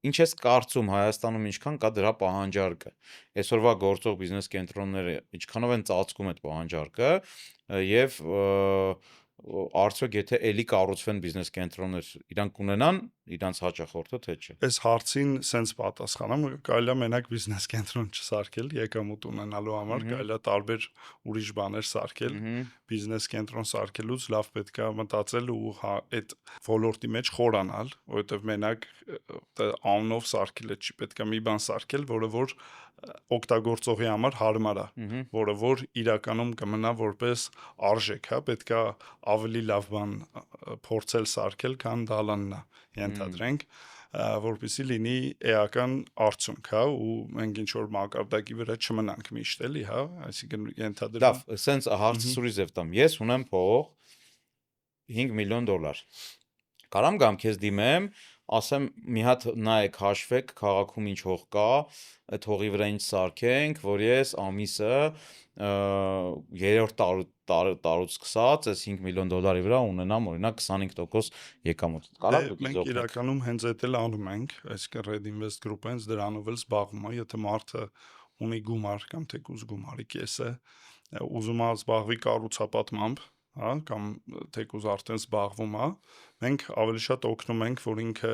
ինչ ես կարծում Հայաստանում ինչքան կա դրա պահանջարկը։ Այսօրվա գործող բիզնես կենտրոնները ինչքանով են ծածկում այդ պահանջարկը եւ արդյոք եթե էլի կառուցվեն բիզնես կենտրոններ, իրանք կունենան իրանց հաճախորդը թե չէ։ Այս հարցին սենց պատասխանեմ, կարելի է մենակ բիզնես կենտրոն չսարքել եկամուտ ունենալու համար, կարելի է տարբեր ուրիշ բաներ սարքել, բիզնես կենտրոն սարքելուց լավ պետք է մտածել ու այդ ոլորտի մեջ խորանալ, որովհետև մենակ անունով սարքելը չի, պետք է մի բան սարքել, որը որ օգտագործողի համար հարմար է, որը որ իրականում կմնա որպես արժեք, հա, պետք է ավելի լավ բան փորձել սարքել, քան դալանն է, ենթադրենք, որպեսզի լինի էական արդյունք, հա, ու մենք ինչ որ մակարդակի վրա չմնանք միշտ էլի, հա, այսինքն ենթադրում։ Լավ, սենց հարցը սուրի ձև տամ։ Ես ունեմ փող $5 միլիոն։ Կարամ գամ քեզ դիմեմ, ասեմ մի հատ նայեք հաշվեք քաղաքում ինչ հող կա, այդ հողի վրա ինչ սարքենք, որ ես ամիսը երրորդ տարուց սկսած այս $5 միլիոն վրա ունենամ օրինակ 25% եկամուտ։ Կարա՞մ դուք Մենք իրականում հենց այդ էլ անում ենք, այսինքն Red Invest Group-ը հենց դրանով էլ զբաղվում է, եթե մարդը ունի գումար կամ թեկուզ գումարի կեսը, ուզում է զբաղվի կառուցապատմամբ, հա, կամ թեկուզ արդեն զբաղվում է, մենք ավելի շատ օգնում ենք, որ ինքը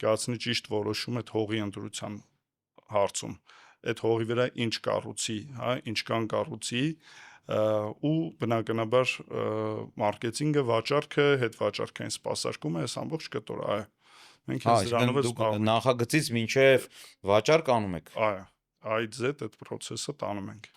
կայացնի ճիշտ որոշում այդ հողի ընտրության հարցում, այդ հողի վրա ինչ կառուցի, հա, ինչքան կառուցի, ու բնականաբար մարքեթինգը, վաճառքը, հետ վաճառքային սպասարկումը, այս ամբողջ կտորը, այո, մենք հենց դրանով էլ զբաղվում ենք։ Նախագծից մինչև վաճառք անում եք։ Այո, A-ից Z այդ process-ը տանում ենք։